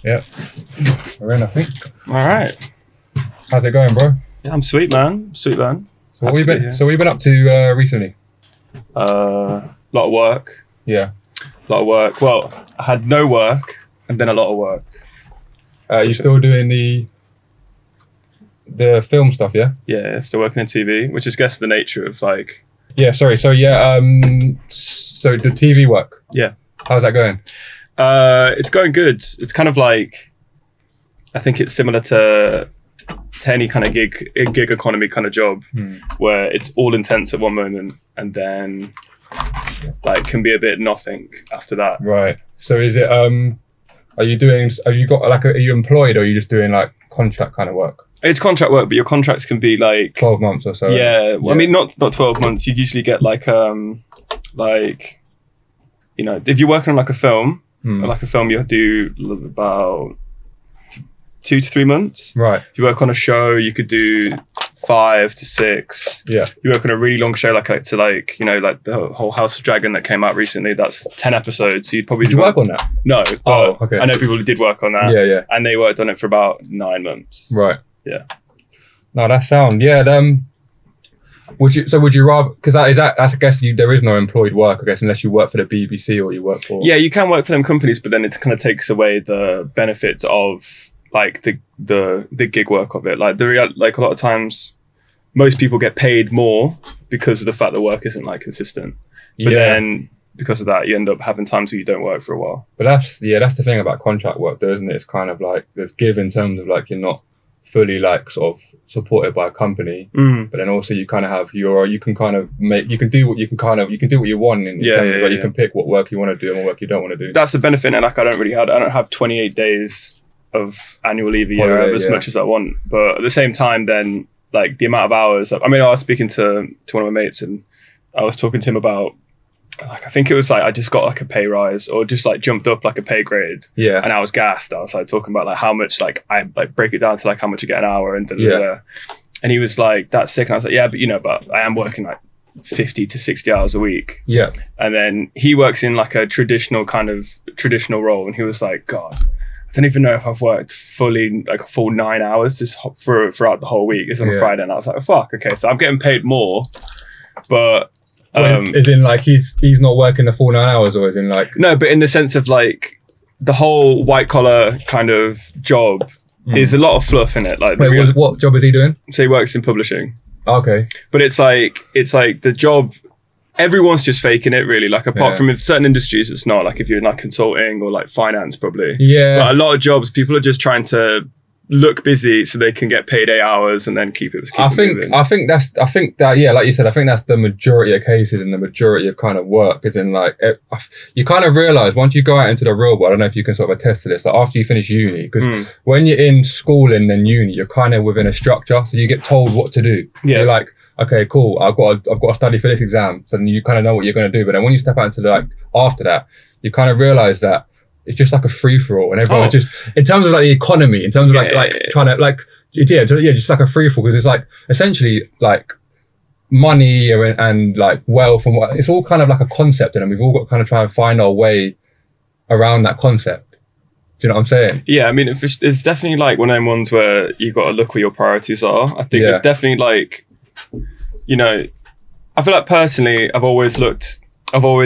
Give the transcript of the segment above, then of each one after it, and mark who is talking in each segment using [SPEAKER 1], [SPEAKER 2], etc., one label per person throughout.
[SPEAKER 1] Yeah. We're in, I think.
[SPEAKER 2] All right.
[SPEAKER 1] How's it going, bro?
[SPEAKER 2] Yeah, I'm sweet, man. Sweet, man.
[SPEAKER 1] So what have you been up to recently?
[SPEAKER 2] Lot of work.
[SPEAKER 1] Yeah.
[SPEAKER 2] A lot of work. Well, I had no work and then a lot of work.
[SPEAKER 1] You still doing the film stuff, yeah?
[SPEAKER 2] Yeah, still working in TV, which is, I guess, the nature of like.
[SPEAKER 1] Yeah. Sorry. So yeah. So the TV work.
[SPEAKER 2] Yeah.
[SPEAKER 1] How's that going?
[SPEAKER 2] It's going good. It's kind of like, I think it's similar to any kind of gig economy kind of job, where it's all intense at one moment and then like can be a bit nothing after that.
[SPEAKER 1] Right. So is it are you employed or are you just doing like contract kind of work?
[SPEAKER 2] It's contract work, but your contracts can be like
[SPEAKER 1] 12 months or so.
[SPEAKER 2] Yeah. Well, I mean, not 12 months. You usually get like you know, if you're working on like a film, you do about 2 to 3 months.
[SPEAKER 1] Right.
[SPEAKER 2] If you work on a show, you could do 5 to 6.
[SPEAKER 1] Yeah.
[SPEAKER 2] You work on a really long show, like you know, like the whole House of Dragon that came out recently. That's 10 episodes. So you'd probably
[SPEAKER 1] Did you work on that?
[SPEAKER 2] No. But
[SPEAKER 1] okay.
[SPEAKER 2] I know people who did work on that.
[SPEAKER 1] Yeah, yeah.
[SPEAKER 2] And they worked on it for about 9 months.
[SPEAKER 1] Right.
[SPEAKER 2] Yeah.
[SPEAKER 1] No, that's sound. Yeah. Would you rather? Because I guess there is no employed work, I guess, unless you work for the BBC or you work for.
[SPEAKER 2] Yeah, you can work for them companies, but then it kind of takes away the benefits of like the gig work of it. Like like a lot of times, most people get paid more because of the fact that work isn't like consistent. But then because of that, you end up having times where you don't work for a while.
[SPEAKER 1] But that's the thing about contract work, though, isn't it? It's kind of like there's give in terms of like you're not fully like sort of supported by a company, but then also you kind of have you can do what you want in terms of like you can pick what work you want to do and what work you don't want to do. That's
[SPEAKER 2] the benefit, and like I don't have 28 days of annual leave a year. I have as much as I want, but at the same time, then like the amount of hours. I mean, I was speaking to one of my mates, and I was talking to him about like I think it was like I just got like a pay rise or just like jumped up like a pay grade.
[SPEAKER 1] Yeah.
[SPEAKER 2] And I was gassed. I was like talking about like how much like I like break it down to like how much you get an hour and and he was like, that's sick. And I was like, yeah, but you know, but I am working like 50 to 60 hours a week.
[SPEAKER 1] Yeah.
[SPEAKER 2] And then he works in like a traditional role, and he was like, God, I don't even know if I've worked fully like a full 9 hours just throughout the whole week. It's on a Friday, and I was like, fuck, okay, so I'm getting paid more, but
[SPEAKER 1] as in like he's not working the full 9 hours, or as in like
[SPEAKER 2] no, but in the sense of like the whole white collar kind of job is a lot of fluff in it. Like,
[SPEAKER 1] what job is he doing?
[SPEAKER 2] So he works in publishing.
[SPEAKER 1] Okay.
[SPEAKER 2] But it's like the job, everyone's just faking it really. Like apart from in certain industries, it's not like if you're in like consulting or like finance probably.
[SPEAKER 1] Yeah.
[SPEAKER 2] But a lot of jobs, people are just trying to look busy so they can get paid 8 hours and then keep it moving.
[SPEAKER 1] I think that yeah, like you said, I think that's the majority of cases and the majority of kind of work is in like you kind of realize once you go out into the real world. I don't know if you can sort of attest to this, like after you finish uni, because when you're in school and then uni, you're kind of within a structure, so you get told what to do. You're like, okay, cool, I've got to study for this exam, so then you kind of know what you're going to do. But then when you step out into the, like after that, you kind of realize that it's just like a free for all, and everyone just in terms of like the economy, in terms of trying to like just like a free for all, because it's like essentially like money and like wealth and what it's all kind of like a concept, and we've all got to kind of try and find our way around that concept. Do you know what I'm saying?
[SPEAKER 2] Yeah, I mean it's definitely like one of them ones where you got to look where your priorities are. I think it's definitely like, you know, I feel like personally I've always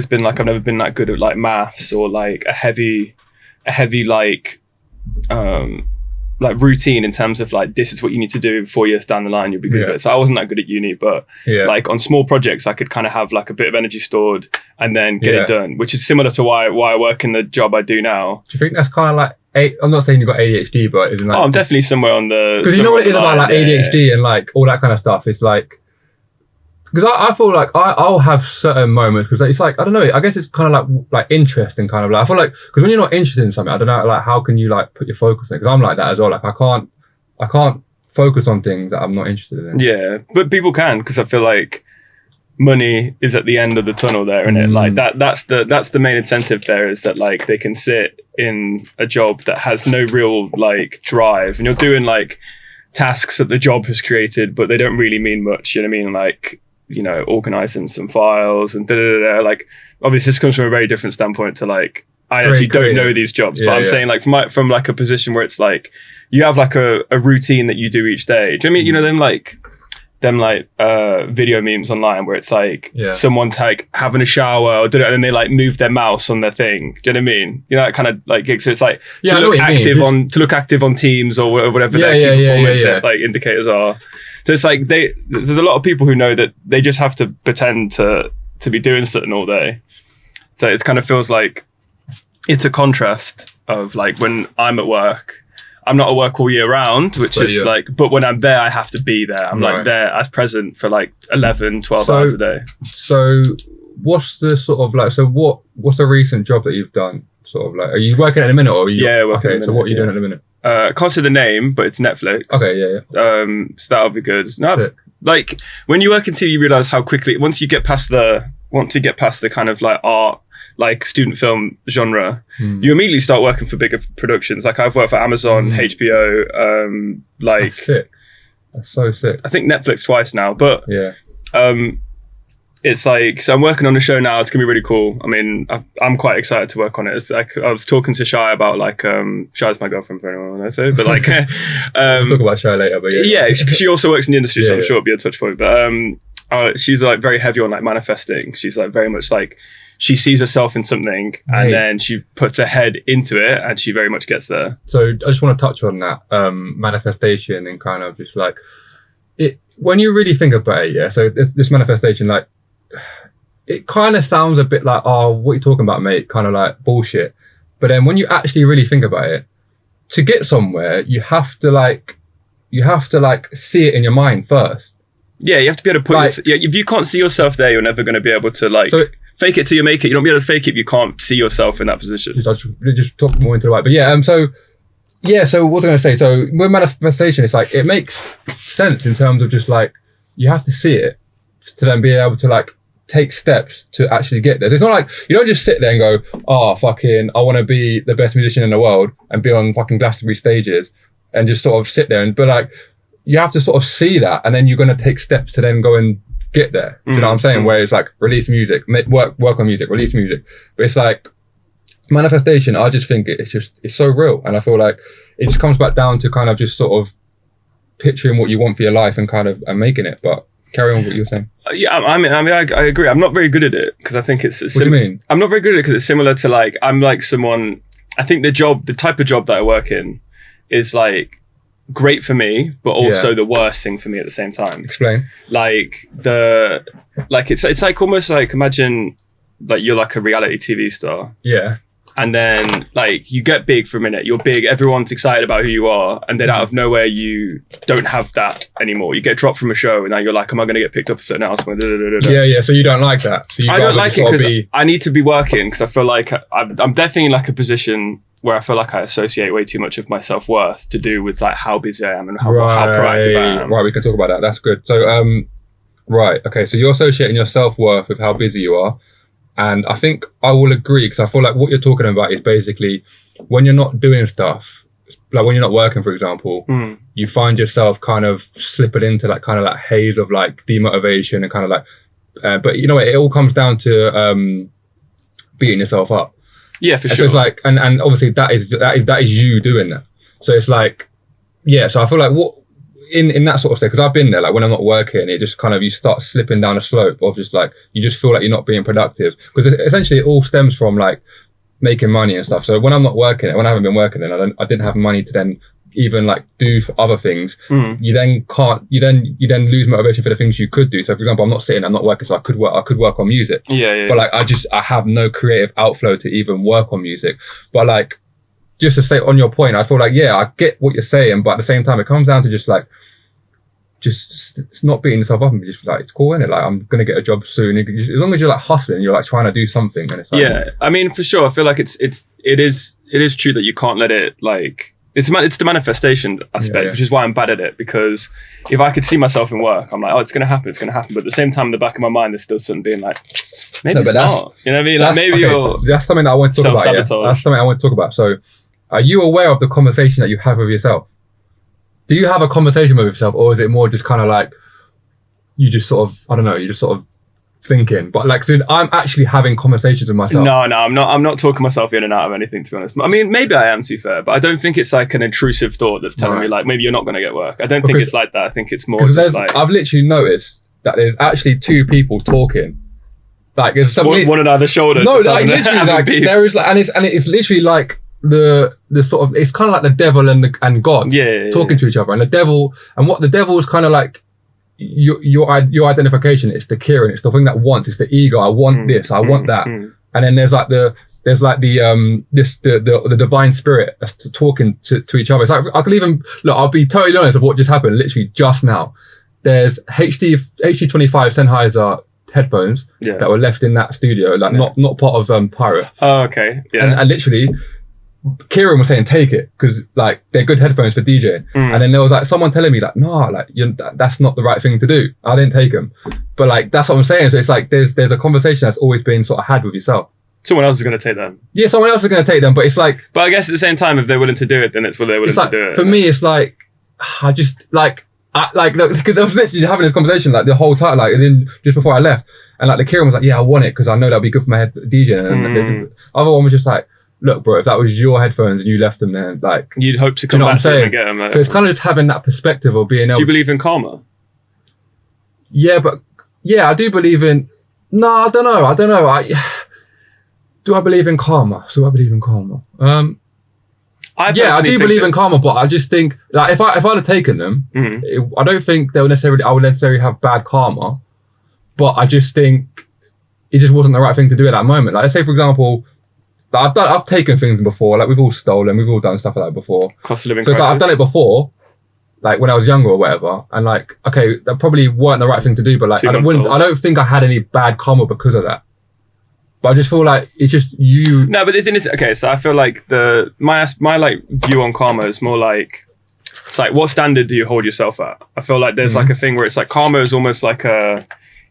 [SPEAKER 2] been like I've never been that good at like maths or like a heavy like routine in terms of like this is what you need to do 4 years down the line you'll be good at it. So I wasn't that good at uni, but like on small projects I could kind of have like a bit of energy stored and then get it done, which is similar to why I work in the job I do now.
[SPEAKER 1] Do you think that's kind of like I'm not saying you've got ADHD, but isn't like
[SPEAKER 2] I'm definitely somewhere on the,
[SPEAKER 1] because you know what it is about like ADHD and like all that kind of stuff. It's like, because I feel like I'll have certain moments, because it's like, I don't know, I guess it's kind of like interest and kind of like, I feel like, because when you're not interested in something, I don't know, like how can you like put your focus on it? Because I'm like that as well. Like I can't focus on things that I'm not interested in.
[SPEAKER 2] Yeah, but people can, because I feel like money is at the end of the tunnel there, isn't it? Like that's the main incentive there, is that like they can sit in a job that has no real like drive, and you're doing like tasks that the job has created, but they don't really mean much. You know what I mean? Like, you know, organizing some files and like obviously this comes from a very different standpoint to like I actually don't know these jobs, but I'm saying like from like a position where it's like you have like a routine that you do each day. Do you know what I mean? You know, them video memes online where it's like someone's like having a shower or and then they like move their mouse on their thing. Do you know what I mean? You know, that kind of like gig. So it's like to look active on Teams or whatever their key performance like indicators are. So it's like there's a lot of people who know that they just have to pretend to be doing something all day. So it kind of feels like it's a contrast of like when I'm at work, I'm not at work all year round, which is like, but when I'm there, I have to be there. I'm like there as present for like 11, 12 hours a day. So
[SPEAKER 1] what's the sort of like, what's the recent job that you've done? Sort of like, are you working at the minute or are you?
[SPEAKER 2] Yeah, working at the minute,
[SPEAKER 1] so what are you doing at the minute?
[SPEAKER 2] I can't say the name, but it's Netflix.
[SPEAKER 1] Okay, yeah.
[SPEAKER 2] So that'll be good. No, like when you work in TV, you realize how quickly, once you get past the kind of like art, like student film genre, you immediately start working for bigger productions. Like I've worked for Amazon, HBO, like
[SPEAKER 1] that's sick. That's so sick.
[SPEAKER 2] I think Netflix twice now, but it's like, so I'm working on a show now. It's gonna be really cool. I mean, I'm quite excited to work on it. It's like I was talking to Shai about like Shai's my girlfriend for anyone I say, but like
[SPEAKER 1] we'll talk about Shai later. But
[SPEAKER 2] she also works in the industry, so I'm sure it'll be a touch point. But she's like very heavy on like manifesting. She's like very much like she sees herself in something and then she puts her head into it and she very much gets there.
[SPEAKER 1] So I just want to touch on that manifestation and kind of just like it when you really think about it. So this manifestation, like, it kind of sounds a bit like, oh, what are you talking about, mate? Kind of like bullshit. But then when you actually really think about it, to get somewhere, you have to see it in your mind first.
[SPEAKER 2] Yeah, you have to be able to put if you can't see yourself there, you're never going to be able to like fake it till you make it. You don't be able to fake it if you can't see yourself in that position.
[SPEAKER 1] Just talk more into the right. But so what was I going to say? So with manifestation, it's like, it makes sense in terms of just like, you have to see it to then be able to like take steps to actually get there. So it's not like, you don't just sit there and go, oh, fucking, I want to be the best musician in the world and be on fucking Glastonbury stages and just sort of sit there. But like, you have to sort of see that, and then you're going to take steps to then go and get there. Do you know what I'm saying? Where it's like, release music, work on music, release music. But it's like, manifestation, I just think it's so real. And I feel like it just comes back down to kind of just sort of picturing what you want for your life and kind of and making it. But carry on with what you were saying.
[SPEAKER 2] I agree. I'm not very good at it because I think it's
[SPEAKER 1] what do you mean?
[SPEAKER 2] I'm not very good at it because it's similar to like, I'm like someone, I think the type of job that I work in is like great for me, but also the worst thing for me at the same time.
[SPEAKER 1] Explain.
[SPEAKER 2] Like it's like almost like, imagine like you're like a reality TV star.
[SPEAKER 1] Yeah.
[SPEAKER 2] And then like you get big for a minute, you're big, everyone's excited about who you are, and then out of nowhere you don't have that anymore. You get dropped from a show and now you're like, am I going to get picked up for something else?
[SPEAKER 1] Yeah, so you don't like that. So
[SPEAKER 2] I don't like it because I need to be working, because I feel like I'm definitely in like a position where I feel like I associate way too much of my self-worth to do with like how busy I am and how proactive I am.
[SPEAKER 1] Right, we can talk about that. That's good. So right, okay, so you're associating your self-worth with how busy you are. And I think I will agree, because I feel like what you're talking about is basically when you're not doing stuff, like when you're not working, for example, you find yourself kind of slipping into that kind of like haze of like demotivation and kind of like, but you know, it all comes down to beating yourself up.
[SPEAKER 2] Yeah, for sure.
[SPEAKER 1] So it's like, and obviously that is you doing that. So it's like, yeah. So I feel like what in that sort of state, because I've been there, like when I'm not working, it just kind of, you start slipping down a slope of just like, you just feel like you're not being productive, because essentially it all stems from like making money and stuff. So when I'm not working, when I haven't been working, and I didn't have money to then even like do for other things, you then lose motivation for the things you could do. So for example, I'm not working, so I could work on music.
[SPEAKER 2] Yeah.
[SPEAKER 1] But like I have no creative outflow to even work on music. But like, just to say on your point, I feel like, yeah, I get what you're saying, but at the same time, it comes down to just like, it's not beating yourself up and just like, it's cool, isn't it? Like, I'm gonna get a job soon. As long as you're like hustling, you're like trying to do something, and it's like,
[SPEAKER 2] yeah. I mean, for sure, I feel like it is true that you can't let it like. It's the manifestation aspect, which is why I'm bad at it, because if I could see myself in work, I'm like, oh, it's going to happen. But at the same time, in the back of my mind, there's still something being like, maybe it's not. You know what I mean? Like maybe
[SPEAKER 1] that's something that I want to talk about. Yeah? That's something I want to talk about. So are you aware of the conversation that you have with yourself? Do you have a conversation with yourself, or is it more just kind of like, you just sort of, I don't know, you just sort of thinking, but like, so I'm actually having conversations with myself.
[SPEAKER 2] No, I'm not talking myself in and out of anything, to be honest. I mean, maybe I am, to be fair, but I don't think it's like an intrusive thought that's telling me like, maybe you're not going to get work. I don't think it's like that. I think it's more just like...
[SPEAKER 1] I've literally noticed that there's actually two people talking. Like, it's
[SPEAKER 2] one on either shoulder.
[SPEAKER 1] No, like literally, like there is like, and it's literally like the sort of, it's kind of like the devil and God talking to each other, and the devil, and what the devil is kind of like, your identification, it's the Kieran, it's the thing that wants, it's the ego. I want this, I want that, and then there's like the divine spirit that's talking to each other. It's like, I could even look. I'll be totally honest of what just happened. Literally just now, there's HD25 Sennheiser headphones that were left in that studio, like not part of Pirate.
[SPEAKER 2] Oh, okay. Yeah.
[SPEAKER 1] And literally, Kieran was saying take it because like they're good headphones for DJing. And then there was like someone telling me like, no, like that's not the right thing to do. I didn't take them, but like that's what I'm saying. So it's like there's a conversation that's always been sort of had with yourself.
[SPEAKER 2] Someone else is going to take them.
[SPEAKER 1] Yeah, someone else is going to take them, but it's like.
[SPEAKER 2] But I guess at the same time, if they're willing to do it, then it's what they're willing to do it.
[SPEAKER 1] For me, it's like I just like. Because I was literally having this conversation like the whole time, like then just before I left, and like the Kieran was like, yeah, I want it because I know that'll be good for my DJ. And the other one was just like, look, bro, if that was your headphones and you left them there, like
[SPEAKER 2] you'd hope to come back to them and get them.
[SPEAKER 1] So it's kind of just having that perspective of being able.
[SPEAKER 2] Do you believe in karma?
[SPEAKER 1] Yeah, but I do believe in. No, I don't know. Do I believe in karma? So I believe in karma. I do believe in karma, but I just think like if I'd have taken them, I don't think I would necessarily have bad karma, but I just think it just wasn't the right thing to do at that moment. Like, let's say for example, like I've taken things before, like we've all stolen, we've all done stuff like that before.
[SPEAKER 2] Cost of living
[SPEAKER 1] crisis.
[SPEAKER 2] So
[SPEAKER 1] like, I've done it before, like when I was younger or whatever, and like okay, that probably weren't the right thing to do, but like I don't think I had any bad karma because of that. But I just feel like it's just you.
[SPEAKER 2] No, but isn't it okay? So I feel like my like view on karma is more like it's like what standard do you hold yourself at? I feel like there's like a thing where it's like karma is almost like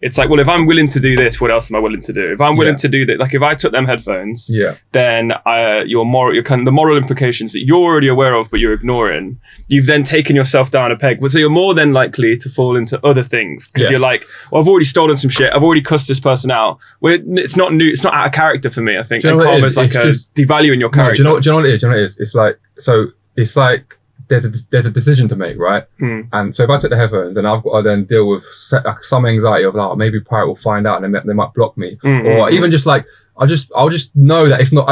[SPEAKER 2] it's like, well, if I'm willing to do this, what else am I willing to do? If I'm willing to do that, like if I took them headphones, then the moral implications that you're already aware of, but you're ignoring, you've then taken yourself down a peg. So you're more than likely to fall into other things because you're like, well, I've already stolen some shit. I've already cussed this person out. It's not new. It's not out of character for me, I think. And karma is like devaluing your character.
[SPEAKER 1] Do you know what it is? It's like, so it's like, there's a decision to make, right? And so if I took the headphones, then I've got to then deal with some anxiety of like, maybe Pirate will find out and they might block me, or even just like I'll just know that it's not.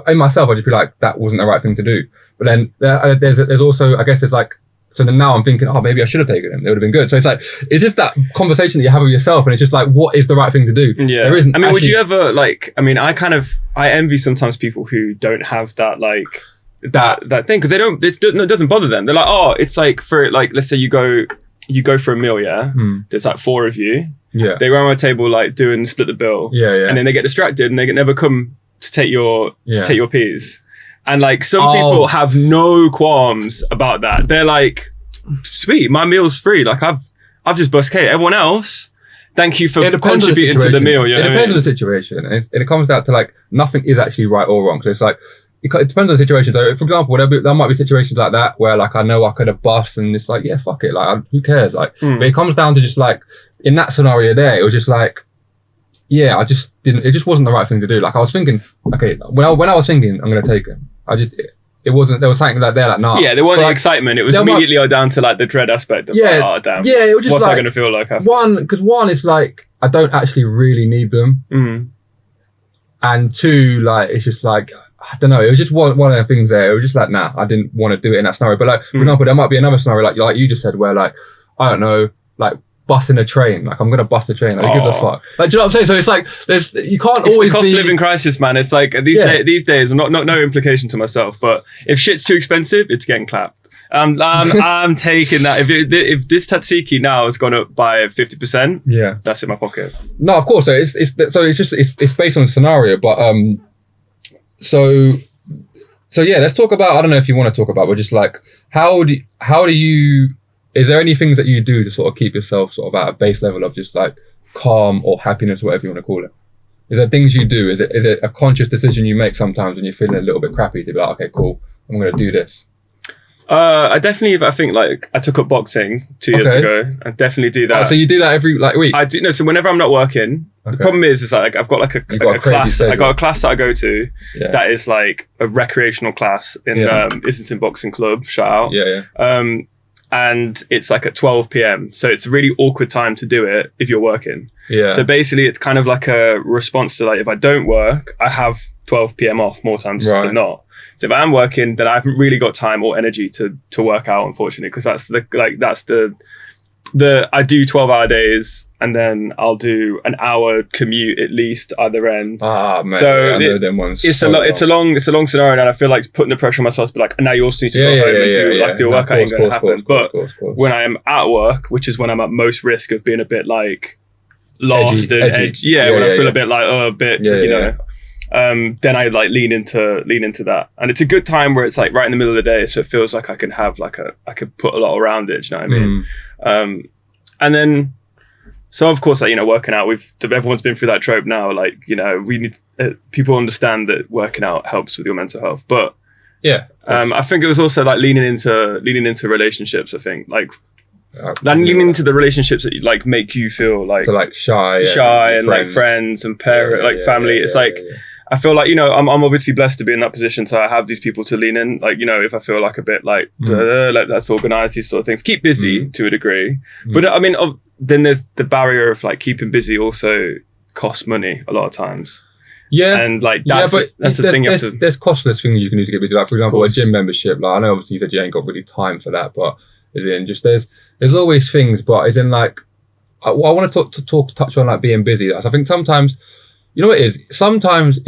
[SPEAKER 1] In myself, I'll just be like, that wasn't the right thing to do. But then there's also, I guess it's like, so then now I'm thinking, oh, maybe I should have taken them. They would have been good. So it's like, it's just that conversation that you have with yourself, and it's just like, what is the right thing to do?
[SPEAKER 2] Yeah.
[SPEAKER 1] There isn't.
[SPEAKER 2] I mean, would you ever like? I mean, I envy sometimes people who don't have that like. That thing, because they don't, it doesn't bother them. They're like, oh, it's like for like, let's say you go for a meal, there's like 4 of you, they go around a table like split the bill, and then they get distracted and they never come to take your peas, and like some people have no qualms about that. They're like, sweet, my meal's free, like I've just bust cake. Everyone else, thank you for contributing to the meal.
[SPEAKER 1] It depends on the situation, and it comes down to like nothing is actually right or wrong. So it's like, it depends on the situation. So, for example, there might be situations like that where, like, I know I could have bust, and it's like, yeah, fuck it, like, who cares? Like, but it comes down to just like in that scenario there, it was just like, yeah, I just didn't. It just wasn't the right thing to do. Like, I was thinking, okay, when I was thinking, I'm gonna take him. It wasn't. There was something like there, like, nah.
[SPEAKER 2] Yeah, there wasn't the excitement. It was immediately down to like the dread aspect of like, oh damn.
[SPEAKER 1] Yeah, it was just
[SPEAKER 2] what's
[SPEAKER 1] like,
[SPEAKER 2] I gonna feel like after?
[SPEAKER 1] One is like I don't actually really need them, and 2, like it's just like. I don't know. It was just one of the things there. It was just like, nah, I didn't want to do it in that scenario. But like, for example, there might be another scenario like you just said, where like, I don't know, like busting a train. Like I'm gonna bust a train. Like, who gives a fuck? Like, do you know what I'm saying? So it's like, you can't always.
[SPEAKER 2] It's the cost of living crisis, man. It's like these days. I'm not no implication to myself, but if shit's too expensive, it's getting clapped. I'm taking that. If this tzatziki now has gone up by 50%, that's in my pocket.
[SPEAKER 1] No, of course. So it's based on scenario, but So yeah, let's talk about, I don't know if you want to talk about, but just like, how do you, is there any things that you do to sort of keep yourself sort of at a base level of just like calm or happiness, or whatever you want to call it? Is there things you do? Is it a conscious decision you make sometimes when you're feeling a little bit crappy to be like, okay, cool, I'm going to do this?
[SPEAKER 2] I think like I took up boxing 2 years ago. I definitely do that.
[SPEAKER 1] So you do that every like week?
[SPEAKER 2] I do. No, so whenever I'm not working, The problem is like I've got like a class. I got a class that I go to that is like a recreational class in Islington Boxing Club. Shout out. And it's like at 12 p.m. So it's a really awkward time to do it if you're working. Yeah. So basically it's kind of like a response to like, if I don't work, I have 12 p.m. off more times than not. So if I am working, then I haven't really got time or energy to work out, unfortunately, because that's I do 12-hour days and then I'll do an hour commute at least either end.
[SPEAKER 1] Man,
[SPEAKER 2] so
[SPEAKER 1] I know them ones.
[SPEAKER 2] It's a long scenario, and I feel like putting the pressure on myself to be like, now you also need to go home and do work. Ain't going to happen. But when I am at work, which is when I'm at most risk of being a bit like lost and edgy. When I feel a bit like you know. Then I like lean into that, and it's a good time where it's like right in the middle of the day, so it feels like I can have I could put a lot around it. Do you know what I mean? And then, so of course, like, you know, working out. Everyone's been through that trope now. Like, you know, we need people understand that working out helps with your mental health, but I think it was also like leaning into relationships. I think like. Leaning into the relationships that like make you feel like
[SPEAKER 1] shy
[SPEAKER 2] and like friends and parents, family. It's I feel like, you know, I'm obviously blessed to be in that position to have these people to lean in. Like, you know, if I feel like a bit like let's organize these sort of things, keep busy to a degree. But I mean, then there's the barrier of like keeping busy also costs money a lot of times. Yeah, and like that's the thing.
[SPEAKER 1] There's costless things you can do to get busy. Like, for example, a gym membership. Like, I know obviously you said you ain't got really time for that, but there's always things. But as in like, I want to touch on like being busy. I think sometimes, you know what it is? Sometimes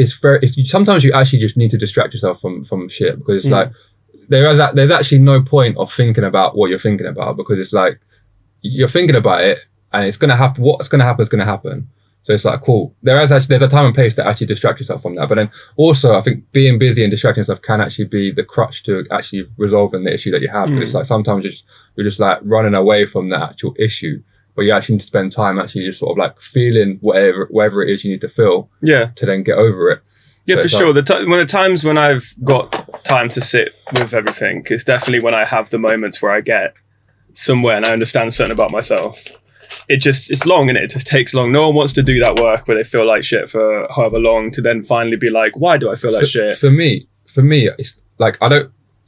[SPEAKER 1] sometimes you actually just need to distract yourself from shit, because it's like there's actually no point of thinking about what you're thinking about, because it's like you're thinking about it and it's gonna happen. What's gonna happen is gonna happen. So it's like, cool. There's a time and place to actually distract yourself from that. But then also, I think being busy and distracting yourself can actually be the crutch to actually resolving the issue that you have. But it's like sometimes you're just like running away from the actual issue, but you actually need to spend time actually just sort of like feeling whatever it is you need to feel to then get over it.
[SPEAKER 2] Yeah, so for sure. The times when I've got time to sit with everything is definitely when I have the moments where I get somewhere and I understand something about myself. It's long, and it just takes long. No one wants to do that work where they feel like shit for however long to then finally be like, why do I feel like shit?
[SPEAKER 1] For me, it's like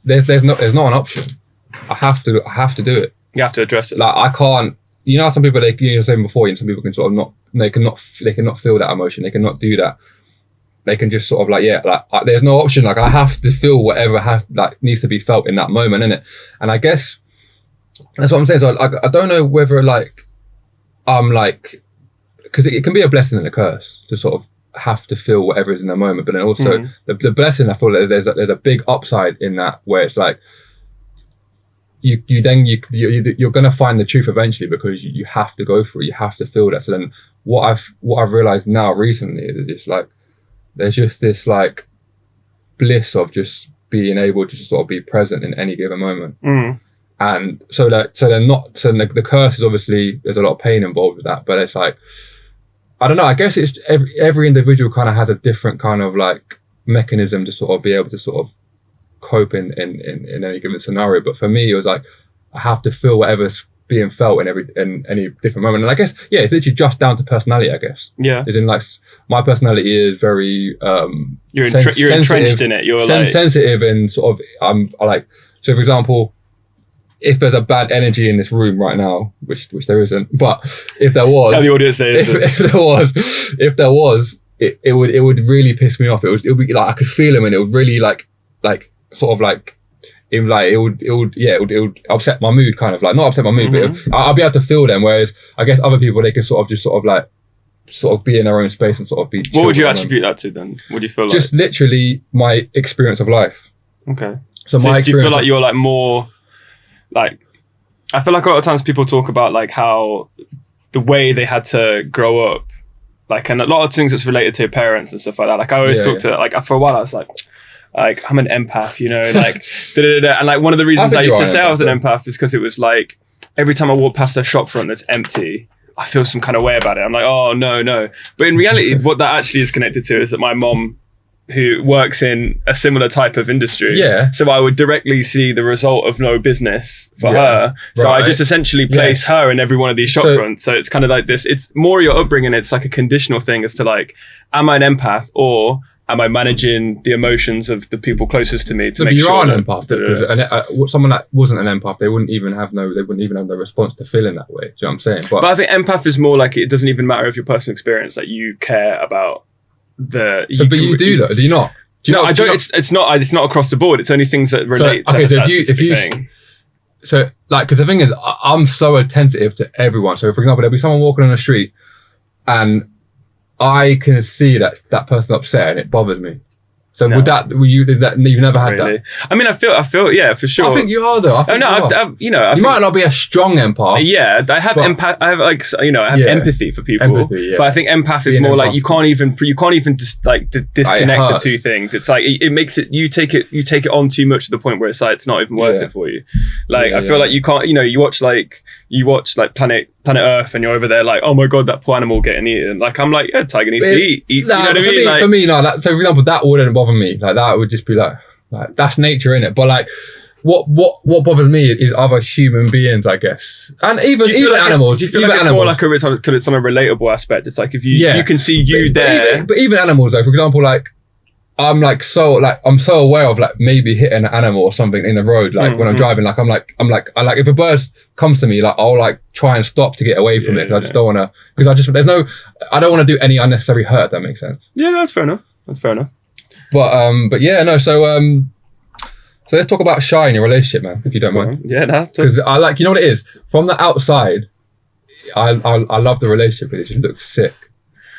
[SPEAKER 1] there's not an option. I have to do it.
[SPEAKER 2] You have to address it.
[SPEAKER 1] Like, I can't. You know, some people, like you were saying before, and some people can sort of not. They cannot feel that emotion. They cannot do that. They can just sort of like there's no option. Like, I have to feel whatever needs to be felt in that moment, innit? And I guess that's what I'm saying. So I don't know whether because it can be a blessing and a curse to sort of have to feel whatever is in the moment, but then also the blessing, I feel like there's a big upside in that, where it's like you're gonna find the truth eventually, because you have to go through it, you have to feel that. So then what I've realized now recently is just like there's just this like bliss of just being able to just sort of be present in any given moment. And the curse is obviously there's a lot of pain involved with that, but it's like, I don't know, I guess it's every individual kind of has a different kind of like mechanism to sort of be able to sort of cope in any given scenario. But for me, it was like I have to feel whatever's being felt in any different moment. And I guess it's literally just down to personality, I guess. Yeah. As in, like, my personality is very
[SPEAKER 2] you're entrenched in it. You're
[SPEAKER 1] sensitive, and sort of I'm like, so for example, if there's a bad energy in this room right now, which there isn't, but if there was,
[SPEAKER 2] tell the audience there isn't.
[SPEAKER 1] if there was, it would really piss me off. It would be like I could feel him, and it would really like sort of like it would upset my mood, kind of like, not upset my mood, but I'll be able to feel them. Whereas I guess other people, they can sort of be in their own space and sort of be.
[SPEAKER 2] What would you attribute that to then? What do you feel like?
[SPEAKER 1] Just literally my experience of life.
[SPEAKER 2] Okay. So my do you feel like you're like more like, I feel like a lot of times people talk about like how the way they had to grow up, like, and a lot of things that's related to parents and stuff like that. Like I always talk to, like, for a while I was like I'm an empath, you know, like and like one of the reasons I used to say I was an empath is because it was like every time I walk past a shop front that's empty, I feel some kind of way about it. I'm like, oh no. But in reality, what that actually is connected to is that my mom who works in a similar type of industry.
[SPEAKER 1] Yeah.
[SPEAKER 2] So I would directly see the result of no business for her. So I just essentially place her in every one of these shop fronts. So it's kind of like this. It's more your upbringing. It's like a conditional thing as to like, am I an empath or am I managing the emotions of the people closest to me to make sure?
[SPEAKER 1] You are an empath. Because someone that wasn't an empath, they wouldn't even have the response to feeling that way. Do you know what I'm saying? But
[SPEAKER 2] I think empath is more like it doesn't even matter of your personal experience. Like you care about
[SPEAKER 1] but you do though, do you not?
[SPEAKER 2] I don't. It's not across the board. It's only things that relate.
[SPEAKER 1] So because the thing is, I'm so attentive to everyone. So for example, there'll be someone walking on the street, and I can see that person's upset, and it bothers me. So you've never had that?
[SPEAKER 2] I mean, I feel, yeah, for sure.
[SPEAKER 1] I think you are though. I might not be a strong empath.
[SPEAKER 2] Yeah, I have empathy for people. But I think empath is more like you can't even just like disconnect the two things. It's like it makes it you take it on too much to the point where it's like it's not even worth it for you. Like I feel like you can't. You watch Planet Earth and you're over there like, oh my god, that poor animal getting eaten. Like I'm like, yeah, tiger needs to eat. You know what I mean?
[SPEAKER 1] For me, no. So for example, that wouldn't bother me. Like that would just be like that's nature, innit? But like, what bothers me is other human beings, I guess, and even animals. Do you feel like it's more like
[SPEAKER 2] because it's on a relatable aspect? It's like if you can see you there.
[SPEAKER 1] But even animals, though, for example, like. I'm so aware of like maybe hitting an animal or something in the road. Like when I'm driving, like I'm like if a bird comes to me, like I'll like try and stop to get away from it. Cause I just don't want to, because I don't want to do any unnecessary hurt. If that makes sense.
[SPEAKER 2] Yeah, that's fair enough.
[SPEAKER 1] But yeah, no. So let's talk about Shy in your relationship, man, if you don't mind.
[SPEAKER 2] Yeah,
[SPEAKER 1] because I like, you know what it is from the outside. I love the relationship, but it just looks sick.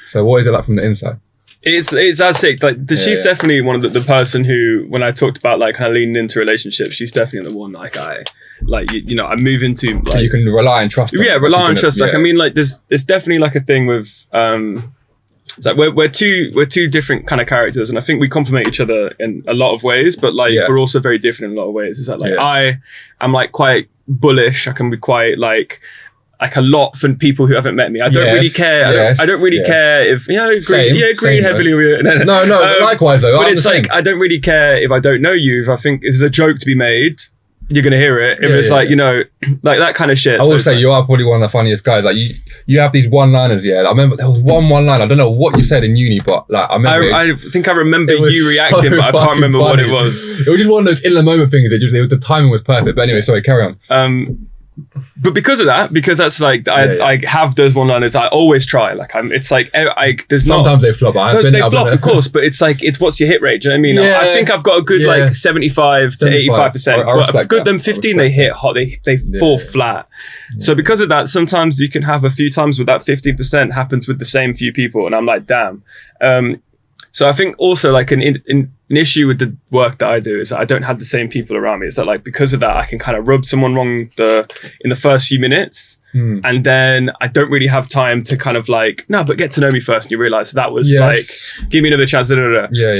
[SPEAKER 1] So what is it like from the inside?
[SPEAKER 2] It's as sick. Like she's definitely one of the person who, when I talked about like kind of leaning into relationships, she's definitely the one like I move into. Like,
[SPEAKER 1] so you can rely and trust.
[SPEAKER 2] Yeah, rely and trust. Like I mean, like there's definitely like a thing with like we're two different kind of characters, and I think we complement each other in a lot of ways, but like we're also very different in a lot of ways. Is that like I am like quite bullish. I can be quite like a lot for people who haven't met me. I don't really care. I don't really care if agreeing heavily with you.
[SPEAKER 1] No, likewise though.
[SPEAKER 2] But it's like I don't really care if I don't know you. If I think there's a joke to be made, you're gonna hear it. If it's like like that kind of shit.
[SPEAKER 1] I will say you are probably one of the funniest guys. Like you have these one-liners. Yeah, I remember there was one line. I don't know what you said in uni, but like I remember.
[SPEAKER 2] I think I remember you reacting, but I can't remember what it was.
[SPEAKER 1] It was just one of those in the moment things. The timing was perfect. But anyway, sorry, carry on.
[SPEAKER 2] But because of that, because that's like I have those one-liners, I always try. Like it's like there's
[SPEAKER 1] sometimes they flop.
[SPEAKER 2] They flop, of course, but it's like it's what's your hit rate? Do you know what I mean? I think I've got a good like 75 to 85%. But a good them 15, they hit hot. They fall flat. So because of that, sometimes you can have a few times where that 15% happens with the same few people, and I'm like, damn. So I think also like an issue with the work that I do is that I don't have the same people around me. It's that like because of that I can kind of rub someone wrong in the first few minutes, and then I don't really have time to kind of like but get to know me first, and you realise that was like give me another chance. So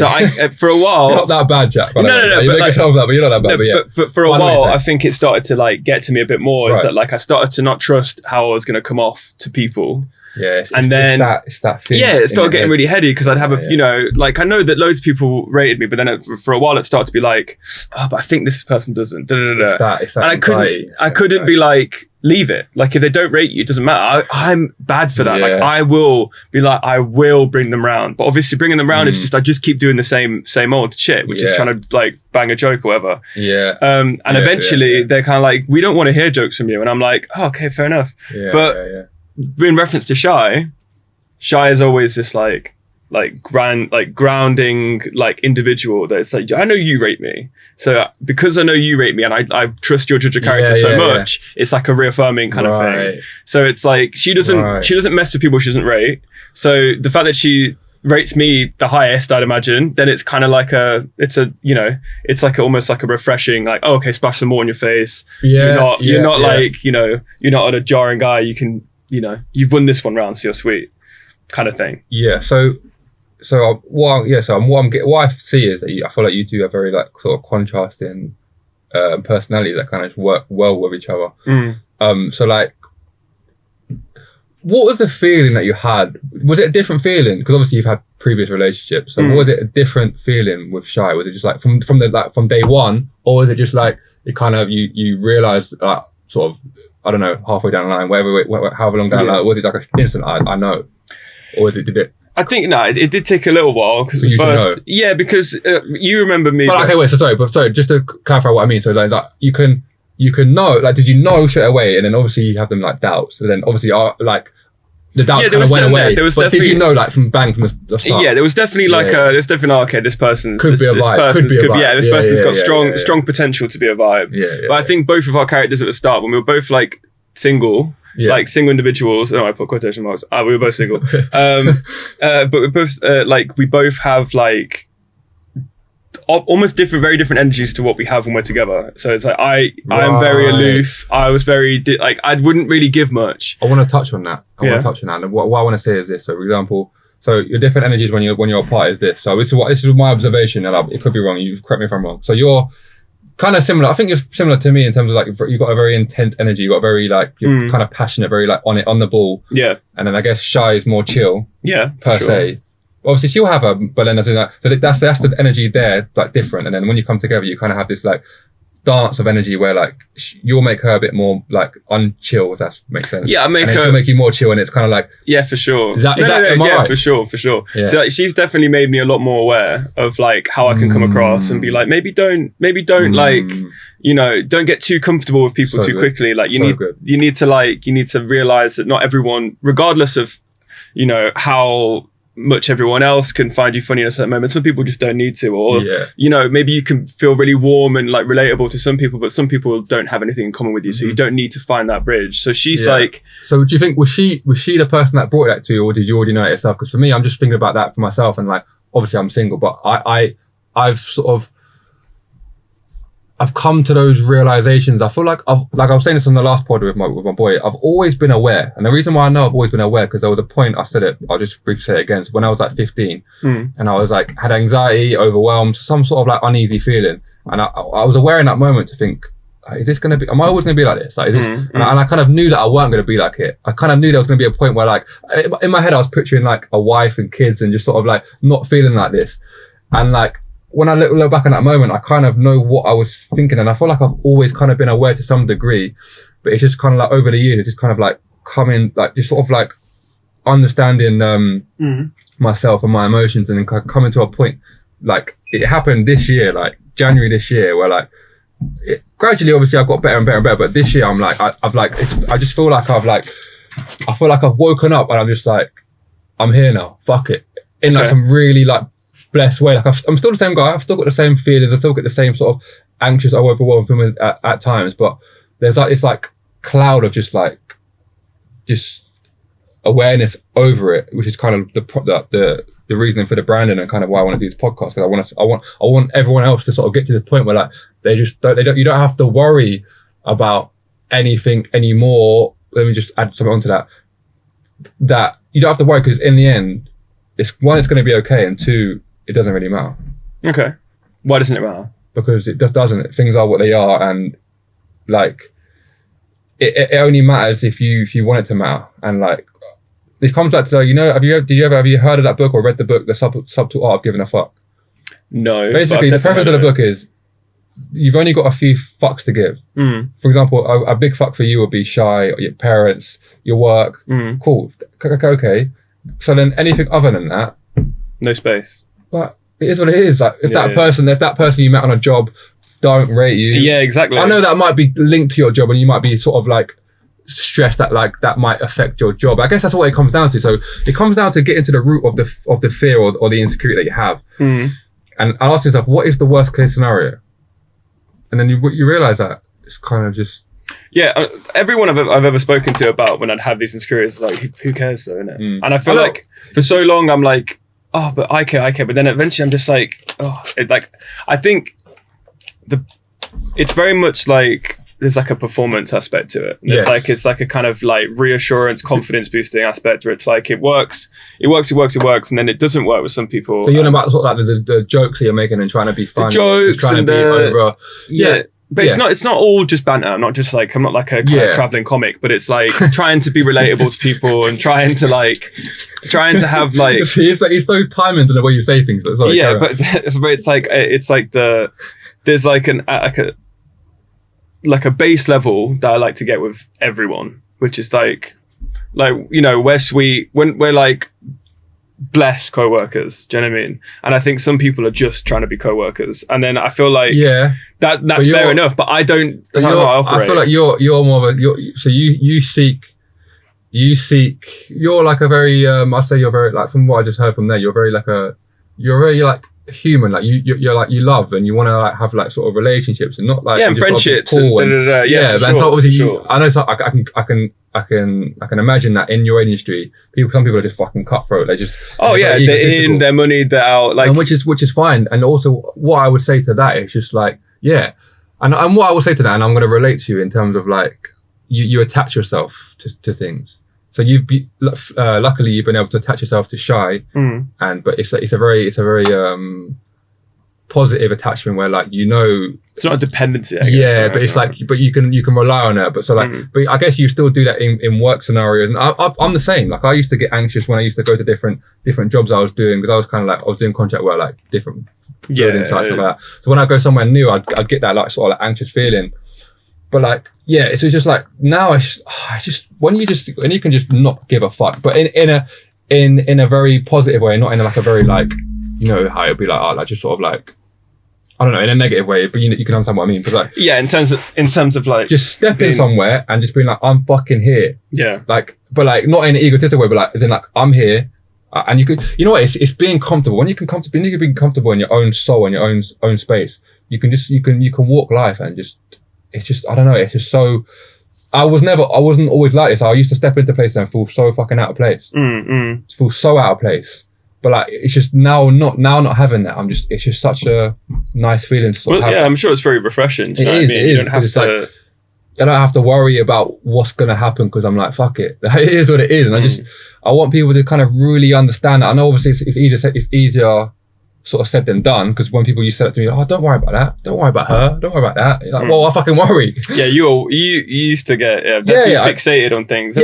[SPEAKER 2] I for a while
[SPEAKER 1] you're not that bad, Jack.
[SPEAKER 2] No.
[SPEAKER 1] You make yourself that, but you're not that bad.
[SPEAKER 2] But for a while I think it started to like get to me a bit more. Is that like I started to not trust how I was going to come off to people.
[SPEAKER 1] Yeah, it's that feeling.
[SPEAKER 2] Yeah, it started getting really heady because I'd have like I know that loads of people rated me, but then for a while it started to be like, oh, but I think this person doesn't.
[SPEAKER 1] It's that
[SPEAKER 2] and I couldn't be like, leave it. Like if they don't rate you, it doesn't matter. I'm bad for that. Like I will be like, I will bring them round. But obviously bringing them round is just I just keep doing the same old shit, which is trying to like bang a joke or whatever.
[SPEAKER 1] Yeah.
[SPEAKER 2] And eventually they're kind of like, we don't want to hear jokes from you, and I'm like, oh, okay, fair enough. In reference to Shy is always this like grounding like individual that's like, I know you rate me, so because I know you rate me and I trust your judge of character so much, it's like a reaffirming kind of thing. So it's like she doesn't mess with people she doesn't rate. So the fact that she rates me the highest, I'd imagine, then it's kind of like it's like almost like a refreshing, like, oh, okay, splash some more on your face. You're not like, you're not a jarring guy. You can, you've won this one round, so you're sweet, kind of thing.
[SPEAKER 1] Yeah. So what I see is that I feel like you two are very like sort of contrasting personalities that kind of work well with each other. So like, what was the feeling that you had? Was it a different feeling? Because obviously you've had previous relationships. So was it a different feeling with Shy? Was it just like from day one, or was it just like it kind of you realized sort of, I don't know, halfway down the line, however long down the line, was it like an instant I know, or did it? I
[SPEAKER 2] think it did take a little while because because you remember me.
[SPEAKER 1] But okay, wait. So sorry, just to clarify what I mean. So like you can know, like, did you know straight away, and then obviously you have them like doubts, and then obviously like the doubts kind of went away. But did you know like from the start?
[SPEAKER 2] Yeah, there was definitely there's definitely okay, this person's
[SPEAKER 1] could be a vibe.
[SPEAKER 2] This person's got strong potential to be a vibe. But I think both of our characters at the start, when we were both like single. Like single individuals. Oh, I put quotation marks. We were both single. But we both we both have like almost very different energies to what we have when we're together. So it's like I'm very aloof. I was very I wouldn't really give much.
[SPEAKER 1] I want to touch on that. And what I want to say is this. So for example, so your different energies when you're apart is this. So this is my observation, and it could be wrong. You correct me if I'm wrong. So you're kind of similar. I think you're similar to me in terms of like you've got a very intense energy. You got very like you're kind of passionate, very like on the ball.
[SPEAKER 2] Yeah.
[SPEAKER 1] And then I guess Shy is more chill.
[SPEAKER 2] Yeah.
[SPEAKER 1] Per se. Obviously she'll have her, but then that's the energy there, like different. And then when you come together, you kind of have this like dance of energy where like you'll make her a bit more like unchill, if that makes sense.
[SPEAKER 2] Yeah,
[SPEAKER 1] she'll make you more chill, and it's kind of like
[SPEAKER 2] for sure.
[SPEAKER 1] Is that right?
[SPEAKER 2] For sure. Yeah. So, like, she's definitely made me a lot more aware of like how I can come across and be like maybe don't like don't get too comfortable with people too quickly. Like you need to realize that not everyone, regardless of how much everyone else can find you funny in a certain moment, some people just don't need to, or maybe you can feel really warm and like relatable to some people, but some people don't have anything in common with you, so you don't need to find that bridge. So she's like,
[SPEAKER 1] so do you think was she the person that brought that to you, or did you already know it yourself? Because for me, I'm just thinking about that for myself, and like obviously I'm single, but I've sort of I've come to those realizations. I feel like I was saying this on the last pod with my boy. I've always been aware, and the reason why I know I've always been aware, because there was a point I said it. I'll just briefly say it again. So when I was like 15, and I was like had anxiety, overwhelmed, some sort of like uneasy feeling, and I was aware in that moment to think, is this gonna be? Am I always gonna be like this? Like, is this? And I kind of knew that I weren't gonna be like it. I kind of knew there was gonna be a point where like in my head I was picturing like a wife and kids and just sort of like not feeling like this, and like. When I look back on that moment, I kind of know what I was thinking, and I feel like I've always kind of been aware to some degree, but it's just kind of like over the years, it's just kind of like coming, like just sort of like understanding myself and my emotions, and then coming to a point, like it happened this year, like January this year, where like gradually, obviously, I got better and better and better, but this year I'm like, I just feel like I feel like I've woken up, and I'm just like, I'm here now, fuck it, in like some really like blessed way. Like I'm still the same guy. I've still got the same feelings. I still get the same sort of anxious or overwhelmed feelings at times. But there's like this like cloud of just awareness over it, which is kind of the reasoning for the branding and kind of why I want to do this podcast. Because I want everyone else to sort of get to the point where like you don't have to worry about anything anymore. Let me just add something onto that. That you don't have to worry, because in the end, it's going to be okay, and two, it doesn't really matter.
[SPEAKER 2] Okay. Why doesn't it matter? Because
[SPEAKER 1] it just doesn't. Things are what they are, and like it only matters if you want it to matter. And like this comes back to have you heard of that book or read the book, The Subtle Art of Giving a Fuck?
[SPEAKER 2] No.
[SPEAKER 1] Basically, the preface of the book is you've only got a few fucks to give. For example, a big fuck for you would be Shy, your parents, your work. Cool. Okay. So then anything other than that,
[SPEAKER 2] no space.
[SPEAKER 1] But it is what it is. Like if that person you met on a job don't rate you.
[SPEAKER 2] Yeah, exactly.
[SPEAKER 1] I know that might be linked to your job, and you might be sort of like stressed that like that might affect your job. I guess that's what it comes down to. So it comes down to getting to the root of the fear or the insecurity that you have, and ask yourself, what is the worst case scenario? And then you realize that it's kind of just.
[SPEAKER 2] Yeah, everyone I've ever spoken to about when I'd have these insecurities, like, who cares though, innit? And I feel like for so long I'm like, oh, but I care. But then eventually I'm just like, I think it's very much like there's like a performance aspect to it. Yes. It's like a kind of like reassurance, confidence boosting aspect where it's like it works, and then it doesn't work with some people.
[SPEAKER 1] So you're about sort of like the jokes that you're making and trying to be funny,
[SPEAKER 2] the jokes
[SPEAKER 1] trying
[SPEAKER 2] and
[SPEAKER 1] to be over.
[SPEAKER 2] Yeah. But it's not all just banter. I'm not just like, I'm not like a kind of traveling comic, but it's like trying to be relatable to people and trying to have like.
[SPEAKER 1] it's those timings and the way you say things. But
[SPEAKER 2] it's like there's like a base level that I like to get with everyone, which is like, you know, we're sweet when we're like blessed co-workers, do you know what I mean? And I think some people are just trying to be co-workers, and then I feel like that's fair enough, but I don't know how I operate.
[SPEAKER 1] I feel like you're more of a so you seek you're like a very I'd say you're very, like, from what I just heard from there, you're very like human, like you're like, you love and you want to like have like sort of relationships and not like
[SPEAKER 2] and friendships
[SPEAKER 1] cool
[SPEAKER 2] and
[SPEAKER 1] so obviously I know, so I can imagine that in your industry, some people are just fucking cutthroat. They just
[SPEAKER 2] they're in, their money, they're out, like,
[SPEAKER 1] and which is fine. And also what I would say to that is just like, and what I would say to that, and I'm going to relate to you in terms of like you attach yourself to things. So luckily you've been able to attach yourself to Shy, but it's a very positive attachment where, like, you know,
[SPEAKER 2] it's not a dependency, I guess,
[SPEAKER 1] but it's like, but you can rely on it. But so like, but I guess you still do that in work scenarios. And I'm the same. Like, I used to get anxious when I used to go to different jobs I was doing, because I was kind of like, I was doing contract work, like different building sites, stuff like that. So when I go somewhere new, I'd get that like sort of like anxious feeling. But like, it's just like, now it's just when you can just not give a fuck, but in a very positive way, not in like a very like, you know how it'd be like, like just sort of like, I don't know, in a negative way, but you can understand what I mean. But like,
[SPEAKER 2] in terms of like,
[SPEAKER 1] just stepping somewhere and just being like, I'm fucking here. Yeah. Like, but like not in an egotistic way, but like, as in like, I'm here. And you could, you know what? It's being comfortable. When you can be comfortable in your own soul and your own space, you can walk life and just. It's just, I don't know, it's just so, I wasn't always like this. I used to step into places and feel so fucking out of place. Feel so out of place. But like, it's just now not having that, it's just such a nice feeling to sort of have.
[SPEAKER 2] Yeah, I'm sure it's very refreshing. Do you know what I mean? You don't have to...
[SPEAKER 1] Like, I don't have to worry about what's going to happen, because I'm like, fuck it. It is what it is. And I want people to kind of really understand that. I know obviously it's easier sort of said than done, because when people used to say that to me, oh, don't worry about that, don't worry about her, don't worry about that. You're like, well, I fucking worry.
[SPEAKER 2] Yeah, you used to get fixated on things.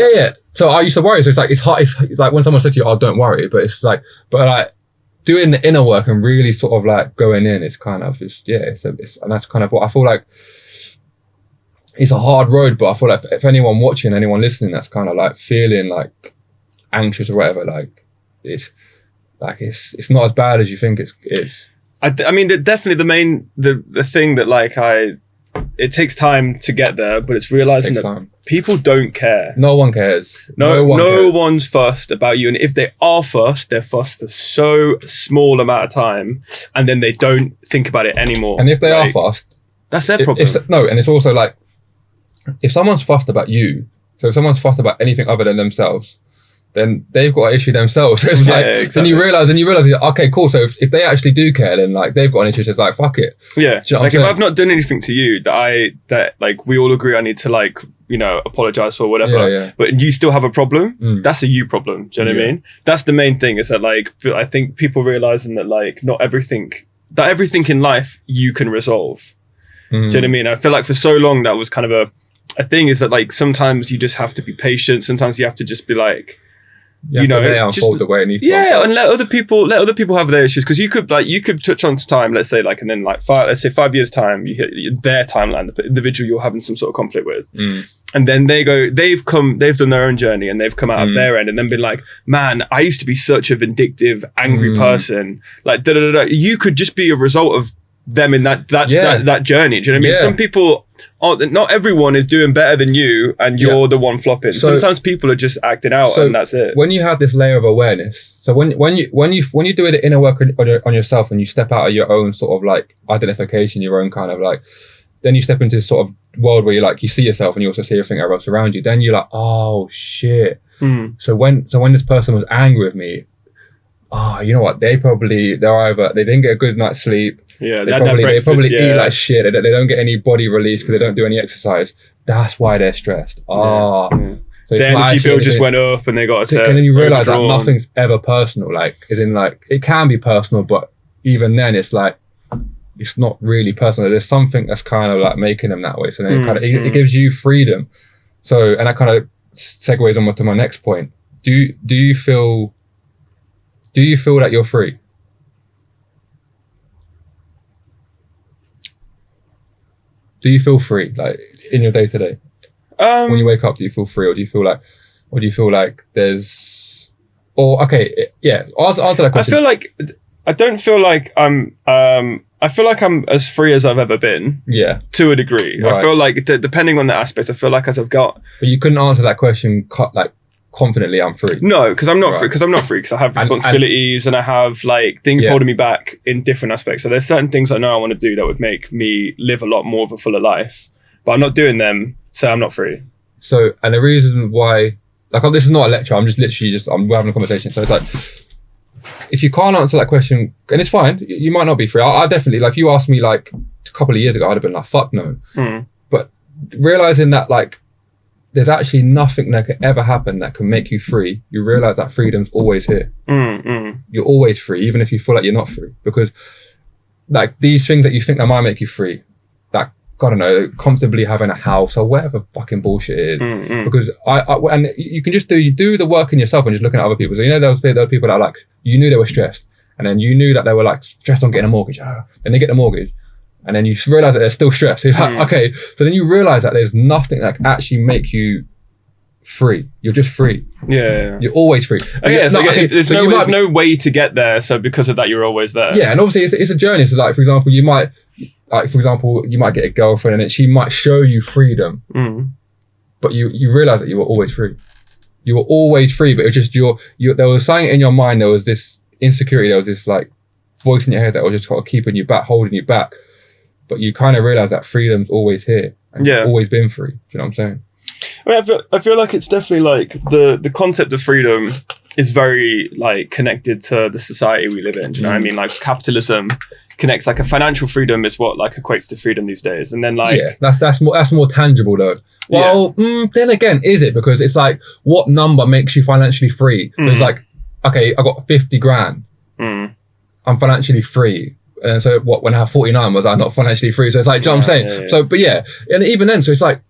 [SPEAKER 1] So I used to worry. So it's like, it's hard. It's like when someone said to you, oh, don't worry, but it's like, but like doing the inner work and really sort of like going in, it's kind of just, and that's kind of what I feel like. It's a hard road, but I feel like if anyone watching, anyone listening, that's kind of like feeling like anxious or whatever, like it's not as bad as you think it is.
[SPEAKER 2] I mean, definitely the thing that like it takes time to get there, but it's realizing that people don't care.
[SPEAKER 1] No one cares.
[SPEAKER 2] No one's fussed about you, and if they are fussed, they're fussed for so small amount of time, and then they don't think about it anymore.
[SPEAKER 1] And if they are fussed,
[SPEAKER 2] that's their problem.
[SPEAKER 1] And it's also like, if someone's fussed about you, so if someone's fussed about anything other than themselves, then they've got an issue themselves. So it's like, exactly. Then you realize, okay, cool. So if they actually do care, then like they've got an issue. So it's like, fuck it.
[SPEAKER 2] Yeah. You know like if I've not done anything to you that like we all agree I need to like, you know, apologize for whatever, but you still have a problem, that's a you problem. Do you know what I mean? That's the main thing, is that like, I think people realizing that like not everything in life you can resolve. Do you know what I mean? I feel like for so long that was kind of a thing, is that like sometimes you just have to be patient. Sometimes you have to just be like, you know,
[SPEAKER 1] unfold the way it needs to
[SPEAKER 2] unfold. And let other people have their issues, because you could touch on time, let's say, like, and then like 5 years time, you hit their timeline, the individual you're having some sort of conflict with, and then they've done their own journey, and they've come out of their end, and then been like, man, I used to be such a vindictive, angry person, like you could just be a result of them in that journey. Do you know what I mean? Some people not everyone is doing better than you, and you're the one flopping. So, sometimes people are just acting out, and that's it.
[SPEAKER 1] When you have this layer of awareness, so when you do it inner work on yourself, and you step out of your own sort of like identification, your own kind of like, then you step into this sort of world where you see yourself, and you also see everything else around you. Then you're like, oh shit. So when this person was angry with me, you know what? They didn't get a good night's sleep.
[SPEAKER 2] Yeah,
[SPEAKER 1] they probably eat like shit. They don't get any body release because they don't do any exercise. That's why they're stressed. So
[SPEAKER 2] the energy bill just went up, and they got to.
[SPEAKER 1] And then you realize that nothing's ever personal. Like, as in, like, it can be personal, but even then, it's like it's not really personal. There's something that's kind of like making them that way. So then it gives you freedom. So, and that kind of segues on to my next point. Do you feel that you're free? Do you feel free, like in your day to day? When you wake up, do you feel free, or do you feel like there's, or okay, yeah, answer that question.
[SPEAKER 2] I don't feel like I feel like I'm as free as I've ever been. Yeah. To a degree. Right. I feel like depending on the aspect, I feel like as I've got.
[SPEAKER 1] But you couldn't answer that question like confidently. I'm free.
[SPEAKER 2] No, because I'm not free. Because I'm not free. Because I have responsibilities and I have like things holding me back in different aspects. So there's certain things I know I want to do that would make me live a lot more of a fuller life, but I'm not doing them, so I'm not free. So,
[SPEAKER 1] and the reason why, like, this is not a lecture. I'm just literally we're having a conversation. So it's like, if you can't answer that question, and it's fine, you might not be free. I definitely, like, if you asked me like a couple of years ago, I'd have been like, fuck no. But realizing that like there's actually nothing that could ever happen that can make you free, you realize that freedom's always here. You're always free, even if you feel like you're not free, because like these things that you think that might make you free, like, I don't know, comfortably having a house or whatever fucking bullshit it is. Because and you can just do the work in yourself and just looking at other people. So, you know, there were people that like, you knew they were stressed, and then you knew that they were like stressed on getting a mortgage, and they get the mortgage, and then you realize that they're still stressed. So you're like, okay, so then you realize that there's nothing that can actually make you free. You're just free.
[SPEAKER 2] Yeah.
[SPEAKER 1] You're always free.
[SPEAKER 2] There's no way to get there. So because of that, you're always there.
[SPEAKER 1] Yeah, and obviously it's a journey. So like, for example, you might get a girlfriend and she might show you freedom, but you realize that you were always free. You were always free, but it was just there was something in your mind. There was this insecurity. There was this like voice in your head that was just kind of keeping you back, holding you back. But you kind of realize that freedom's always here. And you've always been free. Do you know what I'm saying?
[SPEAKER 2] I mean, I feel like it's definitely like the concept of freedom is very like connected to the society we live in. Do you know what I mean? Like capitalism connects, like a financial freedom is what like equates to freedom these days. And then like,
[SPEAKER 1] yeah, that's more tangible though. Well, then again, is it? Because it's like, what number makes you financially free? So it's like, okay, I got 50 grand. I'm financially free. And so when I have 49, was I not financially free? So it's like, do you know what I'm saying? So, but yeah, and even then, so it's like,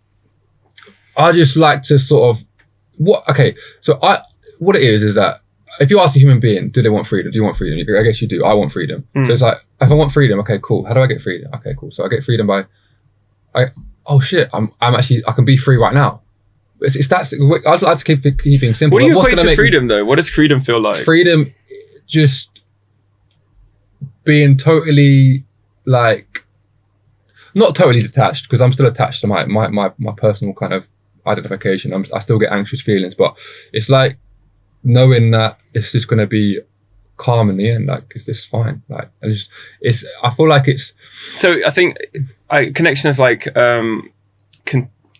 [SPEAKER 1] I just like to sort of, what it is that if you ask a human being, do they want freedom? Do you want freedom? I guess you do. I want freedom. So it's like, if I want freedom, okay, cool. How do I get freedom? Okay, cool. So I get freedom by, I can be free right now. I'd like to keep things simple.
[SPEAKER 2] What do you equate to freedom though? What does freedom feel like?
[SPEAKER 1] Freedom, just being totally like, not totally detached, because I'm still attached to my personal kind of identification. I still get anxious feelings, but it's like knowing that it's just going to be calm in the end. Like, it's just fine. Like, I feel like it's.
[SPEAKER 2] So I think connection of like,